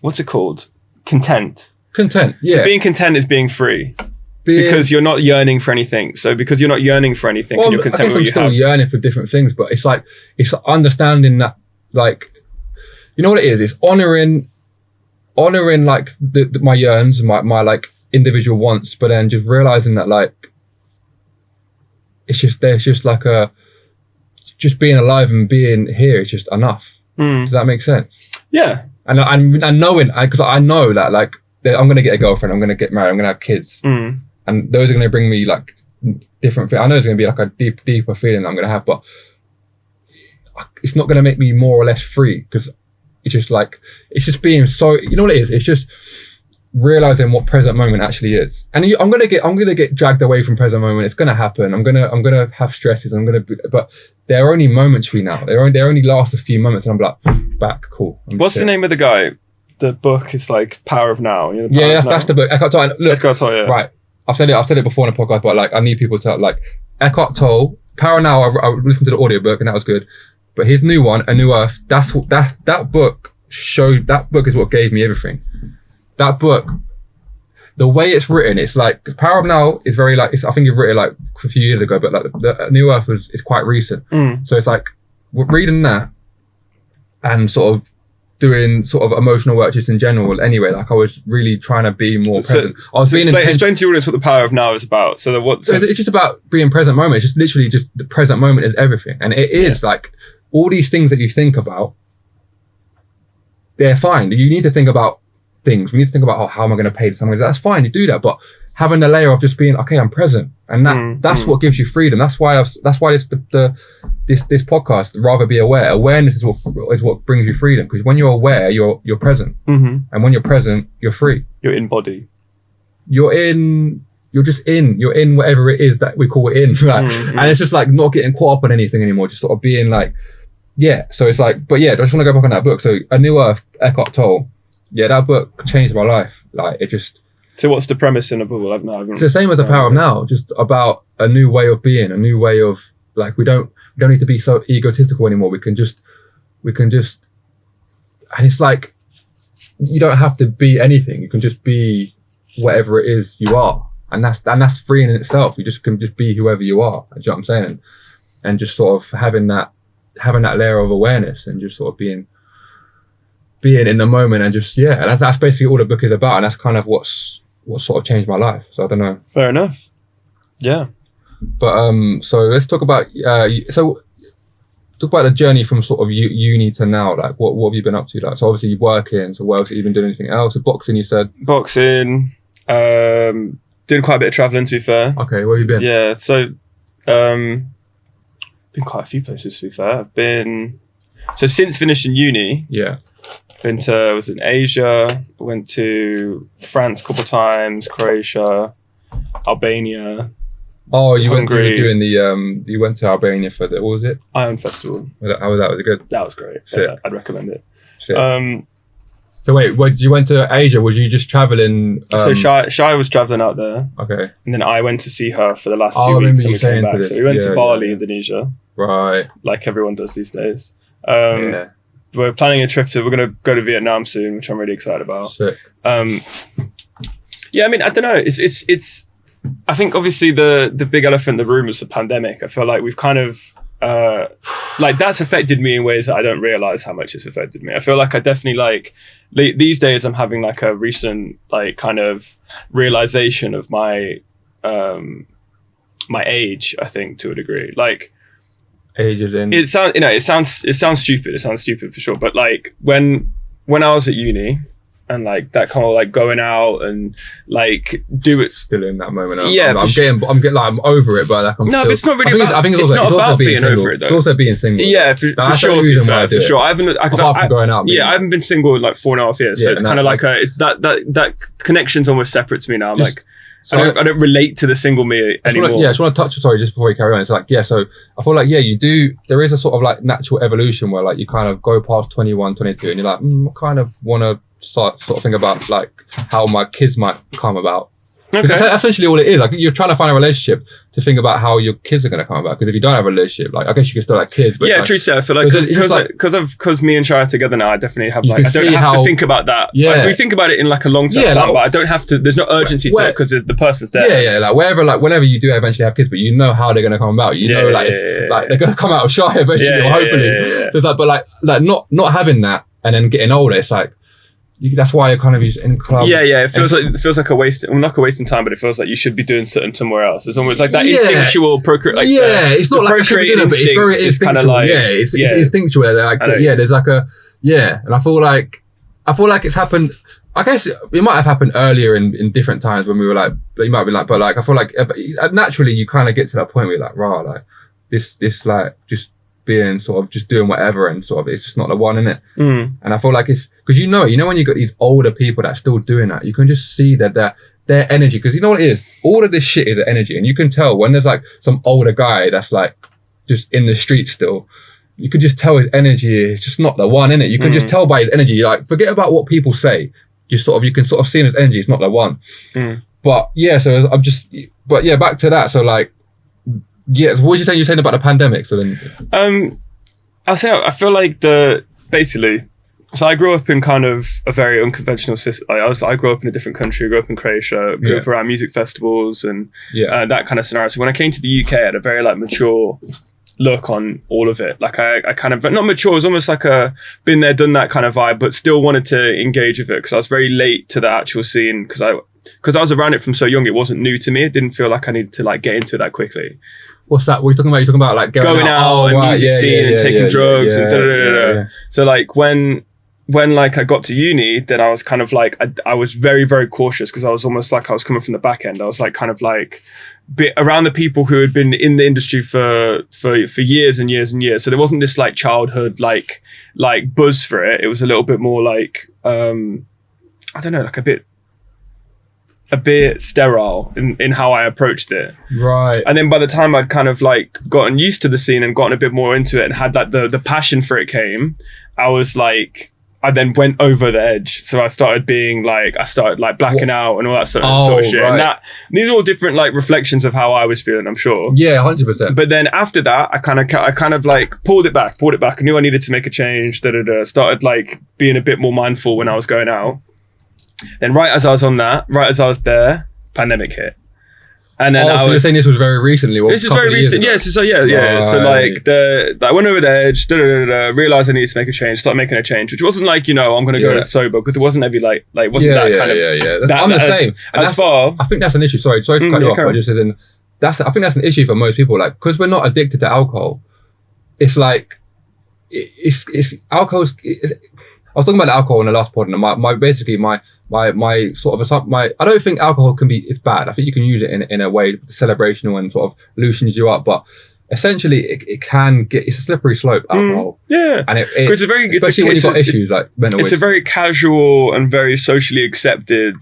[SPEAKER 2] what's it called? Content.
[SPEAKER 1] Yeah.
[SPEAKER 2] So being content is being free. Because you're not yearning for anything. So because you're not yearning for anything, and you're content with what you have. I'm still
[SPEAKER 1] yearning for different things, but it's like, it's understanding that, like, you know what it is? It's honoring like my yearns, my like individual wants, but then just realizing that like, there's just like just being alive and being here is just enough. Does that make sense?
[SPEAKER 2] Yeah.
[SPEAKER 1] And knowing, because I know that like, I'm going to get a girlfriend, I'm going to get married, I'm going to have kids. And those are going to bring me like different things. I know it's going to be like a deeper feeling I'm going to have, but it's not going to make me more or less free, because it's just like, it's just being so, you know what it is? It's just realizing what present moment actually is. And I'm going to get dragged away from present moment. It's going to happen. I'm going to have stresses. But they're only momentary now. They only last a few moments, and I'm like, back, cool.
[SPEAKER 2] What's the name of the guy? The book is like Power of Now. You
[SPEAKER 1] know, that's the book. Eckhart Tolle. Look,
[SPEAKER 2] Eckhart Tolle, yeah.
[SPEAKER 1] Right. I've said it before in a podcast, but like, I need people to like Eckhart Tolle, Power of Now. I listened to the audiobook and that was good. But his new one, A New Earth, that book is what gave me everything. That book, the way it's written, it's like, Power of Now is very like, I think you've written like a few years ago, but like the New Earth is quite recent. So it's like, reading that and sort of doing sort of emotional work just in general anyway, like I was really trying to be more present.
[SPEAKER 2] Explain to your audience what the Power of Now is about. It's just about being present moment. It's just literally just the present moment is everything. And it is like,
[SPEAKER 1] all these things that you think about, they're fine. You need to think about things. We need to think about, oh, how am I going to pay this? That's fine. You do that, but having the layer of just being, okay, I'm present, and that's what gives you freedom. That's why this podcast, RatherBeAware. Awareness is what brings you freedom, because when you're aware, you're present, and when you're present, you're free.
[SPEAKER 2] You're in body.
[SPEAKER 1] You're just in whatever it is that we call it in, like, and it's just like not getting caught up on anything anymore, just sort of being like, yeah. So it's like, but yeah, I just want to go back on that book. So A New Earth, Eckhart Tolle. Yeah, that book changed my life. Like, it just.
[SPEAKER 2] So what's the premise in the book?
[SPEAKER 1] It's the same as The Power of Now, just about a new way of being, a new way of, like, we don't need to be so egotistical anymore. We can just, and it's like, you don't have to be anything. You can just be whatever it is you are. And that's freeing in itself. You just can just be whoever you are. Do you know what I'm saying? And just sort of having that layer of awareness, and just sort of being in the moment, and just, yeah. And that's basically all the book is about. And that's kind of what sort of changed my life. So I don't know.
[SPEAKER 2] Fair enough. Yeah.
[SPEAKER 1] But so let's talk about talk about the journey from sort of uni to now. Like, what have you been up to? Like, so obviously you're working. So what else have you been doing? Anything else? So boxing, you said.
[SPEAKER 2] Boxing. Doing quite a bit of traveling, to be fair.
[SPEAKER 1] Okay, where have you been?
[SPEAKER 2] Yeah, so been quite a few places, to be fair. I've been, so since finishing uni, been to, I was in Asia, went to France a couple of times, Croatia, Albania.
[SPEAKER 1] Oh, you went to Albania for what was it?
[SPEAKER 2] Iron Festival.
[SPEAKER 1] How was that? Was it good?
[SPEAKER 2] That was great.
[SPEAKER 1] Sick.
[SPEAKER 2] Yeah, I'd recommend it.
[SPEAKER 1] Sick. So wait, you went to Asia? Was you just traveling?
[SPEAKER 2] So Shai was traveling out there.
[SPEAKER 1] Okay.
[SPEAKER 2] And then I went to see her for the last 2 weeks, and we came back. So we went to Bali, Indonesia.
[SPEAKER 1] Right.
[SPEAKER 2] Like everyone does these days. We're planning a trip we're going to go to Vietnam soon, which I'm really excited about.
[SPEAKER 1] Sick.
[SPEAKER 2] Yeah, I mean, I don't know. It's. I think obviously the big elephant in the room is the pandemic. I feel like we've kind of. Like, that's affected me in ways that I don't realize how much it's affected me. I feel like I definitely, like, these days I'm having like a recent, like, kind of realization of my my age, I think, to a degree. Like,
[SPEAKER 1] ages in.
[SPEAKER 2] It sounds stupid. It sounds stupid for sure. But like when I was at uni, and like that kind of like going out and like do it.
[SPEAKER 1] Still in that moment.
[SPEAKER 2] I'm
[SPEAKER 1] getting like, I'm over it, but like
[SPEAKER 2] but it's not really about. I think it's not about being over it though.
[SPEAKER 1] It's also being single.
[SPEAKER 2] Yeah, for sure. For sure. I haven't.
[SPEAKER 1] Apart from going out.
[SPEAKER 2] Yeah, I haven't been single like 4.5 years. So it's kind of like that connection's almost separate to me now. I'm like. So I don't relate to the single me anymore.
[SPEAKER 1] I just want to touch, sorry, just before you carry on. It's like, so I feel like, you do, there is a sort of like natural evolution where like you kind of go past 21, 22 and you're like, I kind of want to sort of think about like how my kids might come about. Because that's essentially all it is. Like, you're trying to find a relationship to think about how your kids are going to come about. Because if you don't have a relationship, like, I guess you can still have kids. But
[SPEAKER 2] true. So I feel like because me and Shai are together now, I definitely have like, I don't have to think about that. Yeah, like, we think about it in like a long term plan, but I don't have to. There's no urgency to it because the person's there.
[SPEAKER 1] Yeah. Like whenever you do eventually have kids, but you know how they're going to come about. You know, like they're going to come out of Shai eventually, or hopefully. Yeah. So it's like, but like not having that and then getting older, it's like. That's why you're kind of in club.
[SPEAKER 2] Yeah. It feels like a waste. Well, not a waste in time, but it feels like you should be doing something somewhere else. It's almost like that instinctual procreate. Like,
[SPEAKER 1] it's not like procreate instinct, but it's very instinctual. Like, it's instinctual. Like, there's like a and I feel like it's happened. I guess it might have happened earlier in different times when we were like, you might be like, but like I feel like naturally you kind of get to that point where you're like, like this like just. Being sort of just doing whatever and sort of it's just not the one, innit? And I feel like it's because you know when you got these older people that are still doing that, you can just see that their energy, because you know what it is, all of this shit is energy, and you can tell when there's like some older guy that's like just in the street still, you can just tell his energy is just not the one, innit? You can just tell by his energy. Like, forget about what people say, you can sort of see in his energy it's not the one. But so back to that. So like. Yeah, so what was you saying? You're saying about the pandemic. So then,
[SPEAKER 2] I feel like so I grew up in kind of a very unconventional system. I grew up in a different country. I grew up in Croatia. Grew up around music festivals and that kind of scenario. So when I came to the UK, I had a very like mature look on all of it. Like I kind of not mature. It was almost like a been there, done that kind of vibe, but still wanted to engage with it because I was very late to the actual scene because I was around it from so young. It wasn't new to me. It didn't feel like I needed to like get into it that quickly.
[SPEAKER 1] What's that? What are you talking about? You're talking about like going
[SPEAKER 2] out and music scene and taking drugs and da. So like when like I got to uni, then I was kind of like I was very, very cautious because I was almost like I was coming from the back end. I was like kind of like bit around the people who had been in the industry for years and years and years. So there wasn't this like childhood like buzz for it. It was a little bit more like I don't know, like a bit sterile in how I approached it.
[SPEAKER 1] Right.
[SPEAKER 2] And then by the time I'd kind of like gotten used to the scene and gotten a bit more into it and had that the passion for it came, I was like, I then went over the edge. So I started blacking out and all that sort of shit. Right. And these are all different like reflections of how I was feeling, I'm sure.
[SPEAKER 1] Yeah, 100%.
[SPEAKER 2] But then after that, I kind of like pulled it back. I knew I needed to make a change. Started like being a bit more mindful when I was going out. Then right as I was there, pandemic hit. And then
[SPEAKER 1] you're saying this was very recently?
[SPEAKER 2] This is very recent. Yes. So yeah. Right. So like I went over the edge, realized I needed to make a change, start making a change, which wasn't like, I'm going to go sober, because it wasn't every like wasn't that kind of.
[SPEAKER 1] I'm the same. I think that's an issue. Sorry to cut you off. I just said, I think that's an issue for most people. Like, because we're not addicted to alcohol, it's like it's alcohol's. I was talking about alcohol in the last pod, and my sort of I don't think alcohol it's bad. I think you can use it in a way celebrational and sort of loosens you up, but essentially it can it's a slippery slope, alcohol. And it's especially when you've got issues like mental issues.
[SPEAKER 2] It's a very casual and very socially accepted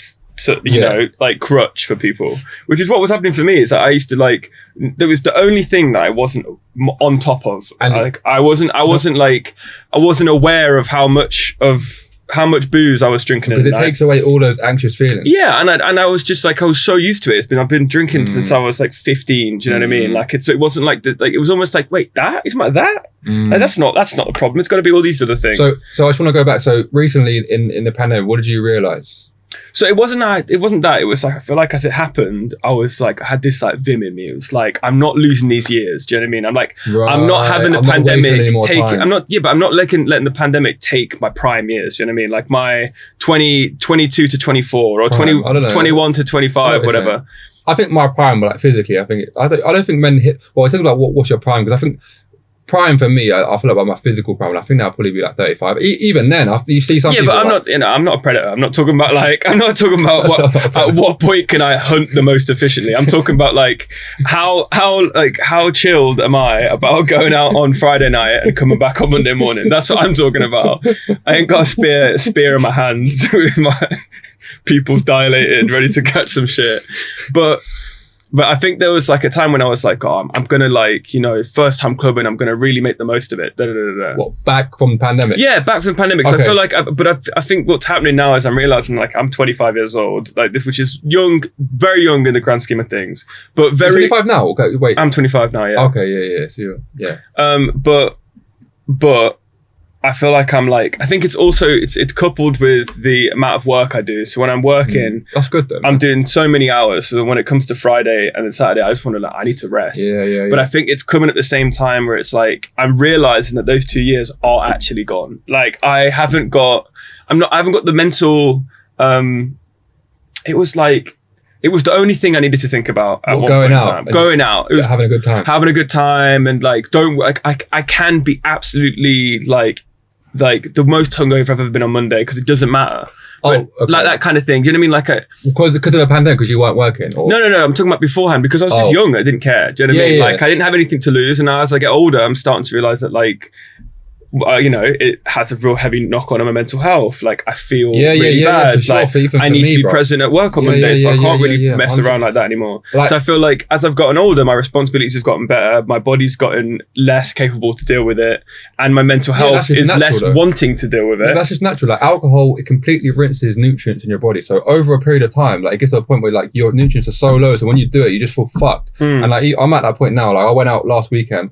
[SPEAKER 2] like crutch for people, which is what was happening for me. Is that I used to like, there was the only thing that I wasn't on top of, and like I wasn't aware of how much booze I was drinking,
[SPEAKER 1] because it takes away all those anxious feelings.
[SPEAKER 2] Yeah, and I was just like, I was so used to it. I've been drinking since I was like 15. Do you know what I mean? Like it wasn't like it was almost like, wait, that is my that. Like, that's not the problem. It's got to be all these other things.
[SPEAKER 1] So I just want to go back. So recently in the pandemic, what did you realize?
[SPEAKER 2] So it wasn't that. It was like, I feel like as it happened, I was like, I had this like vim in me. It was like, I'm not losing these years. Do you know what I mean? I'm like, I'm not having the pandemic take. I'm not letting the pandemic take my prime years. Do you know what I mean? Like my 22 to 24 or 21 to 25, whatever.
[SPEAKER 1] I think my prime, like physically, I don't think men hit. Well, I think about what's your prime, because I think prime for me, I feel like my physical prime, I think that'll probably be like 35. Even then, you see some people.
[SPEAKER 2] Yeah, but I'm not a predator. I'm not talking about at what point can I hunt the most efficiently. I'm talking about like how chilled am I about going out on Friday night and coming back on Monday morning. That's what I'm talking about. I ain't got a spear in my hand with my pupils dilated, ready to catch some shit. But I think there was like a time when I was like, oh, I'm going to like, first time clubbing, I'm going to really make the most of it.
[SPEAKER 1] What, back from the pandemic?
[SPEAKER 2] Yeah, back from the pandemic. Okay. So I feel like, I think what's happening now is I'm realizing like I'm 25 years old, like this, which is young, very young in the grand scheme of things. But very.
[SPEAKER 1] You're 25 now? Okay, wait.
[SPEAKER 2] I'm 25 now, yeah.
[SPEAKER 1] Okay, yeah. So
[SPEAKER 2] But I feel like I think it's also, it's coupled with the amount of work I do. So when I'm working,
[SPEAKER 1] that's good though.
[SPEAKER 2] I'm doing so many hours. So when it comes to Friday and then Saturday, I just want to I need to rest.
[SPEAKER 1] Yeah.
[SPEAKER 2] But I think it's coming at the same time where it's like, I'm realizing that those 2 years are actually gone. Like I haven't got the mental, it was the only thing I needed to think about at one point in time. Going out. It was
[SPEAKER 1] having a good time.
[SPEAKER 2] Having a good time, and like, I can be absolutely like the most hungover I've ever been on Monday, because it doesn't matter. Okay. Like that kind of thing. Do you know what I mean? Like
[SPEAKER 1] because of the pandemic, because you weren't working? Or?
[SPEAKER 2] No. I'm talking about beforehand, because I was just young. I didn't care. Do you know what I mean? Like I didn't have anything to lose, and now as I get older, I'm starting to realize that like, it has a real heavy knock on my mental health. Like I feel really bad.
[SPEAKER 1] Sure.
[SPEAKER 2] Like I need to be present at work on Monday, so I can't really mess around like that anymore. So I feel like as I've gotten older, my responsibilities have gotten better. My body's gotten less capable to deal with it, and my mental health is less wanting to deal with it.
[SPEAKER 1] That's just natural. Like alcohol, it completely rinses nutrients in your body. So over a period of time, like it gets to a point where like your nutrients are so low, so when you do it, you just feel fucked. And like I'm at that point now. Like I went out last weekend.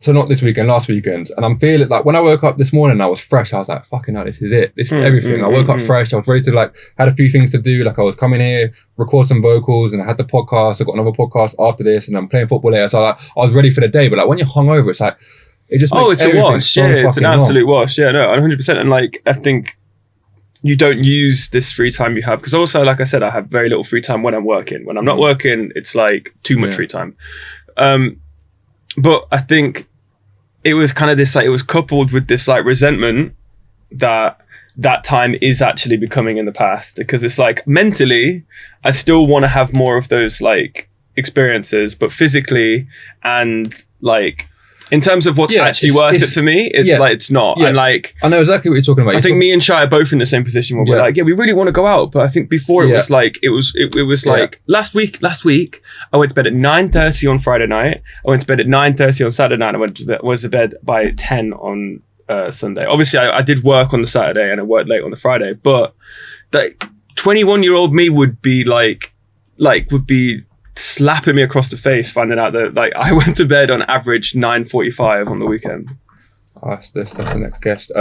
[SPEAKER 1] So not this weekend, last weekend. And I'm feeling like when I woke up this morning, I was fresh. I was like, fucking hell, this is it. This is everything. I woke up fresh. I was ready to like, had a few things to do. Like I was coming here, record some vocals, and I had the podcast. I got another podcast after this, and I'm playing football later. So like, I was ready for the day. But like when you're hungover, it's like, it just makes
[SPEAKER 2] it's a wash. Yeah, it's an absolute wash. Yeah, no, 100%. And like, I think you don't use this free time you have, because also, like I said, I have very little free time when I'm working. When I'm not working, it's like too much free time. But I think it was kind of this, like, it was coupled with this like resentment that time is actually becoming in the past, because it's like mentally I still want to have more of those like experiences, but physically and like in terms of what's actually worth it for me, it's like it's not. And like
[SPEAKER 1] I know exactly what you're talking about.
[SPEAKER 2] I think me and Shai are both in the same position where we're like, we really want to go out, but I think before it was like it was like last week I went to bed at 9:30 on Friday night. I went to bed at 9:30 on Saturday night. I was to bed by 10 on Sunday. Obviously, I did work on the Saturday and I worked late on the Friday, but the 21-year-old me would be would be slapping me across the face finding out that like I went to bed on average 9:45 on the weekend. That's
[SPEAKER 1] the next guest.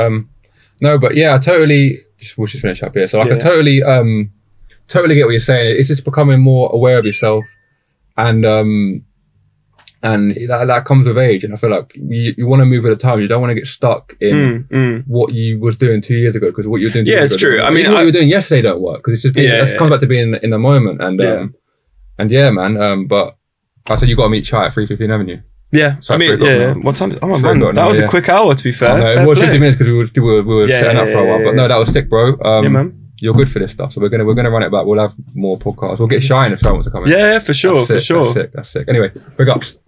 [SPEAKER 1] No, but yeah, I totally. We'll just finish up here. So like, I totally get what you're saying. It's just becoming more aware of yourself, and that comes with age. And I feel like you want to move with the times. You don't want to get stuck in what you was doing 2 years ago, because what you're doing.
[SPEAKER 2] Yeah, it's true. I mean,
[SPEAKER 1] what you were doing yesterday don't work, because it's just that's comes back to being in the moment. And yeah, man. But I said you got to meet Chai at 315 Avenue.
[SPEAKER 2] Yeah,
[SPEAKER 1] So
[SPEAKER 2] I mean, what time? Oh my man, that was a quick hour. To be fair,
[SPEAKER 1] it was 50 minutes because we were setting up for a while. But no, that was sick, bro.
[SPEAKER 2] Yeah, man.
[SPEAKER 1] You're good for this stuff, so we're gonna run it back. We'll have more podcasts. We'll get Shai in if Shai wants to come in.
[SPEAKER 2] Yeah, for sure, for sure.
[SPEAKER 1] That's sick. Anyway, big ups.